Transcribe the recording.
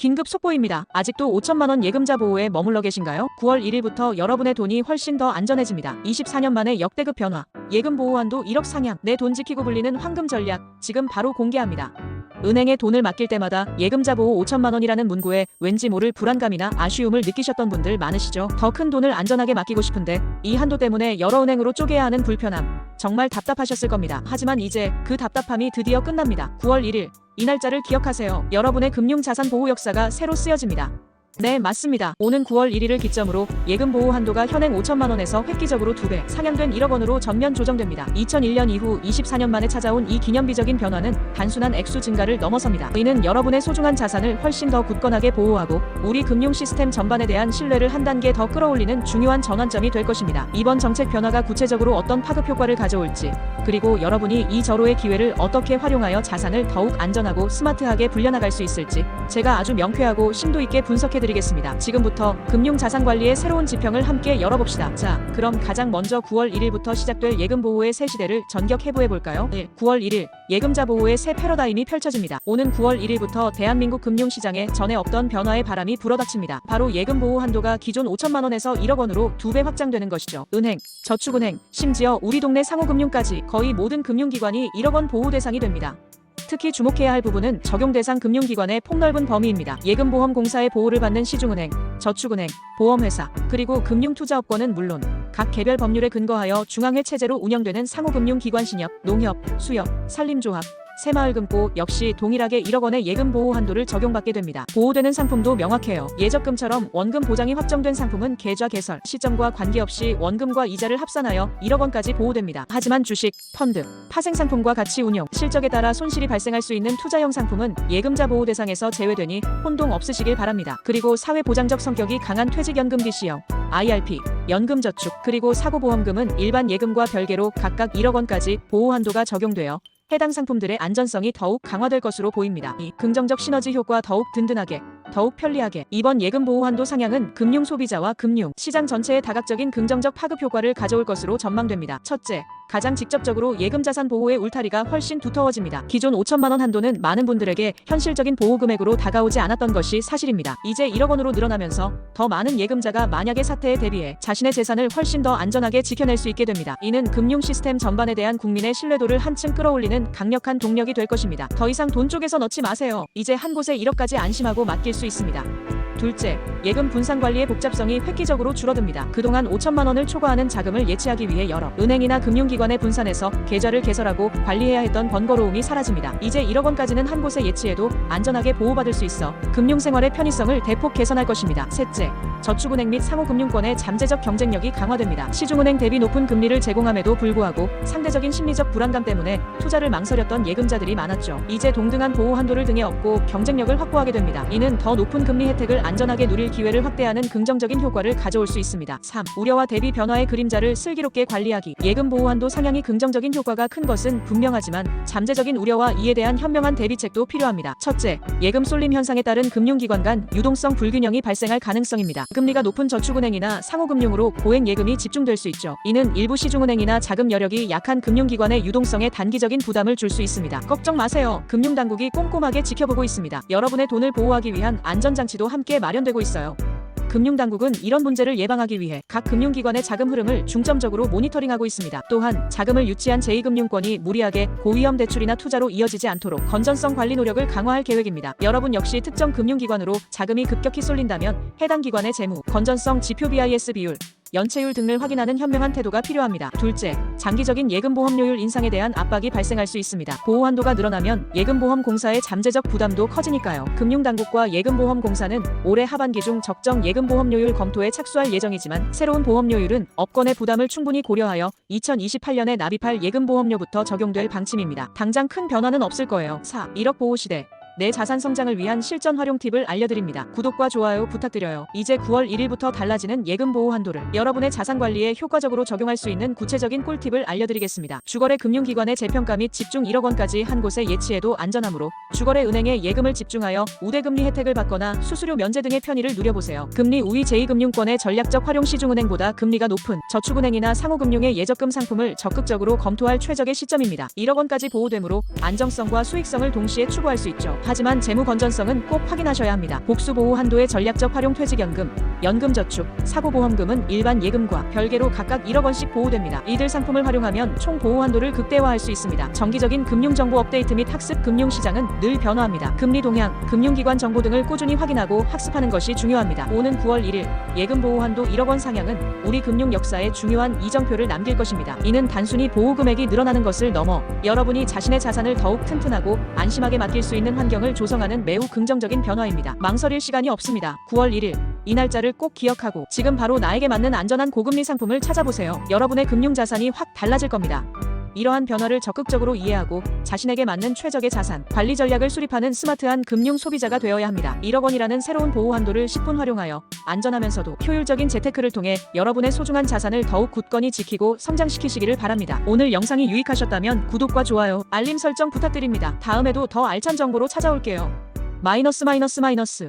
긴급 속보입니다. 아직도 5천만 원 예금자 보호에 머물러 계신가요? 9월 1일부터 여러분의 돈이 훨씬 더 안전해집니다. 24년 만에 역대급 변화. 예금 보호 한도 1억 상향. 내 돈 지키고 불리는 황금 전략. 지금 바로 공개합니다. 은행에 돈을 맡길 때마다 예금자 보호 5천만 원이라는 문구에 왠지 모를 불안감이나 아쉬움을 느끼셨던 분들 많으시죠? 더 큰 돈을 안전하게 맡기고 싶은데 이 한도 때문에 여러 은행으로 쪼개야 하는 불편함. 정말 답답하셨을 겁니다. 하지만 이제 그 답답함이 드디어 끝납니다. 9월 1일. 이 날짜를 기억하세요. 여러분의 금융자산 보호 역사가 새로 쓰여집니다. 네, 맞습니다. 오는 9월 1일을 기점으로 예금 보호 한도가 현행 5천만 원에서 획기적으로 2배 상향된 1억 원으로 전면 조정됩니다. 2001년 이후 24년 만에 찾아온 이 기념비적인 변화는 단순한 액수 증가를 넘어섭니다. 이는 여러분의 소중한 자산을 훨씬 더 굳건하게 보호하고 우리 금융 시스템 전반에 대한 신뢰를 한 단계 더 끌어올리는 중요한 전환점이 될 것입니다. 이번 정책 변화가 구체적으로 어떤 파급 효과를 가져올지, 그리고 여러분이 이 절호의 기회를 어떻게 활용하여 자산을 더욱 안전하고 스마트하게 불려나갈 수 있을지 제가 아주 명쾌하고 심도 있게 분석해드리겠습니다. 지금부터 금융자산관리의 새로운 지평을 함께 열어봅시다. 자, 그럼 가장 먼저 9월 1일부터 시작될 예금 보호의 새 시대를 전격 해부해볼까요? 1. 9월 1일 예금자 보호의 새 패러다임이 펼쳐집니다. 오는 9월 1일부터 대한민국 금융시장에 전에 없던 변화의 바람이 불어닥칩니다. 바로 예금 보호 한도가 기존 5천만 원에서 1억 원으로 2배 확장되는 것이죠. 은행, 저축은행, 심지어 우리 동네 상호금융까지 거의 모든 금융기관이 1억 원 보호 대상이 됩니다. 특히 주목해야 할 부분은 적용 대상 금융기관의 폭넓은 범위입니다. 예금보험공사의 보호를 받는 시중은행, 저축은행, 보험회사, 그리고 금융투자업권은 물론 각 개별 법률에 근거하여 중앙회 체제로 운영되는 상호금융기관 신협, 농협, 수협, 산림조합, 새마을금고 역시 동일하게 1억 원의 예금 보호 한도를 적용받게 됩니다. 보호되는 상품도 명확해요. 예적금처럼 원금 보장이 확정된 상품은 계좌 개설 시점과 관계없이 원금과 이자를 합산하여 1억 원까지 보호됩니다. 하지만 주식, 펀드, 파생상품과 가치 운용, 실적에 따라 손실이 발생할 수 있는 투자형 상품은 예금자 보호 대상에서 제외되니 혼동 없으시길 바랍니다. 그리고 사회보장적 성격이 강한 퇴직연금 DC형, IRP, 연금저축, 그리고 사고보험금은 일반 예금과 별개로 각각 1억 원까지 보호 한도가 적용되어 해당 상품들의 안전성이 더욱 강화될 것으로 보입니다. 이 긍정적 시너지 효과 더욱 든든하게, 더욱 편리하게. 이번 예금 보호 한도 상향은 금융 소비자와 금융 시장 전체에 다각적인 긍정적 파급 효과를 가져올 것으로 전망됩니다. 첫째, 가장 직접적으로 예금 자산 보호의 울타리가 훨씬 두터워집니다. 기존 5천만 원 한도는 많은 분들에게 현실적인 보호 금액으로 다가오지 않았던 것이 사실입니다. 이제 1억 원으로 늘어나면서 더 많은 예금자가 만약의 사태에 대비해 자신의 재산을 훨씬 더 안전하게 지켜낼 수 있게 됩니다. 이는 금융 시스템 전반에 대한 국민의 신뢰도를 한층 끌어올리는 강력한 동력이 될 것입니다. 더 이상 돈 쪼개서 넣지 마세요. 이제 한 곳에 1억까지 안심하고 맡길 수 있습니다. 둘째, 예금 분산 관리의 복잡성이 획기적으로 줄어듭니다. 그동안 5천만 원을 초과하는 자금을 예치하기 위해 여러 은행이나 금융기관에 분산해서 계좌를 개설하고 관리해야 했던 번거로움이 사라집니다. 이제 1억 원까지는 한 곳에 예치해도 안전하게 보호받을 수 있어 금융생활의 편의성을 대폭 개선할 것입니다. 셋째, 저축은행 및 상호금융권의 잠재적 경쟁력이 강화됩니다. 시중은행 대비 높은 금리를 제공함에도 불구하고 상대적인 심리적 불안감 때문에 투자를 망설였던 예금자들이 많았죠. 이제 동등한 보호 한도를 등에 업고 경쟁력을 확보하게 됩니다. 이는 더 높은 금리 혜택을 안전하게 누릴 기회를 확대하는 긍정적인 효과를 가져올 수 있습니다. 3. 우려와 대비 변화의 그림자를 슬기롭게 관리하기. 예금 보호 한도 상향이 긍정적인 효과가 큰 것은 분명하지만 잠재적인 우려와 이에 대한 현명한 대비책도 필요합니다. 첫째, 예금 쏠림 현상에 따른 금융기관 간 유동성 불균형이 발생할 가능성입니다. 금리가 높은 저축은행이나 상호금융으로 고액 예금이 집중될 수 있죠. 이는 일부 시중은행이나 자금 여력이 약한 금융기관의 유동성에 단기적인 부담을 줄 수 있습니다. 걱정 마세요. 금융당국이 꼼꼼하게 지켜보고 있습니다. 여러분의 돈을 보호하기 위한 안전장치도 함께 마련되고 있어요. 금융당국은 이런 문제를 예방하기 위해 각 금융기관의 자금 흐름을 중점적으로 모니터링하고 있습니다. 또한 자금을 유치한 제2금융권이 무리하게 고위험 대출이나 투자로 이어지지 않도록 건전성 관리 노력을 강화할 계획입니다. 여러분 역시 특정 금융기관으로 자금이 급격히 쏠린다면 해당 기관의 재무, 건전성 지표 BIS 비율, 연체율 등을 확인하는 현명한 태도가 필요합니다. 둘째, 장기적인 예금보험료율 인상에 대한 압박이 발생할 수 있습니다. 보호 한도가 늘어나면 예금보험공사의 잠재적 부담도 커지니까요. 금융당국과 예금보험공사는 올해 하반기 중 적정 예금보험료율 검토에 착수할 예정이지만 새로운 보험료율은 업권의 부담을 충분히 고려하여 2028년에 납입할 예금보험료부터 적용될 방침입니다. 당장 큰 변화는 없을 거예요. 4. 1억 보호 시대. 내 자산 성장을 위한 실전 활용 팁을 알려드립니다. 구독과 좋아요 부탁드려요. 이제 9월 1일부터 달라지는 예금 보호 한도를 여러분의 자산 관리에 효과적으로 적용할 수 있는 구체적인 꿀팁을 알려드리겠습니다. 주거래 금융기관의 재평가 및 집중 1억 원까지 한 곳에 예치해도 안전하므로 주거래 은행에 예금을 집중하여 우대금리 혜택을 받거나 수수료 면제 등의 편의를 누려보세요. 금리 우위 제2금융권의 전략적 활용 시중은행보다 금리가 높은 저축은행이나 상호금융의 예적금 상품을 적극적으로 검토할 최적의 시점입니다. 1억 원까지 보호되므로 안정성과 수익성을 동시에 추구할 수 있죠. 하지만 재무 건전성은 꼭 확인하셔야 합니다. 복수보호 한도의 전략적 활용 퇴직연금, 연금저축, 사고보험금은 일반 예금과 별개로 각각 1억 원씩 보호됩니다. 이들 상품을 활용하면 총 보호 한도를 극대화할 수 있습니다. 정기적인 금융정보 업데이트 및 학습 금융시장은 늘 변화합니다. 금리 동향, 금융기관 정보 등을 꾸준히 확인하고 학습하는 것이 중요합니다. 오는 9월 1일 예금 보호 한도 1억 원 상향은 우리 금융 역사에 중요한 이정표를 남길 것입니다. 이는 단순히 보호 금액이 늘어나는 것을 넘어 여러분이 자신의 자산을 더욱 튼튼하고 안심하게 맡길 수 있는 환경을 조성하는 매우 긍정적인 변화입니다. 망설일 시간이 없습니다. 9월 1일 이 날짜를 꼭 기억하고 지금 바로 나에게 맞는 안전한 고금리 상품을 찾아보세요. 여러분의 금융 자산이 확 달라질 겁니다. 이러한 변화를 적극적으로 이해하고 자신에게 맞는 최적의 자산 관리 전략을 수립하는 스마트한 금융 소비자가 되어야 합니다. 1억 원이라는 새로운 보호 한도를 10분 활용하여 안전하면서도 효율적인 재테크를 통해 여러분의 소중한 자산을 더욱 굳건히 지키고 성장시키시기를 바랍니다. 오늘 영상이 유익하셨다면 구독과 좋아요, 알림 설정 부탁드립니다. 다음에도 더 알찬 정보로 찾아올게요. 마이너스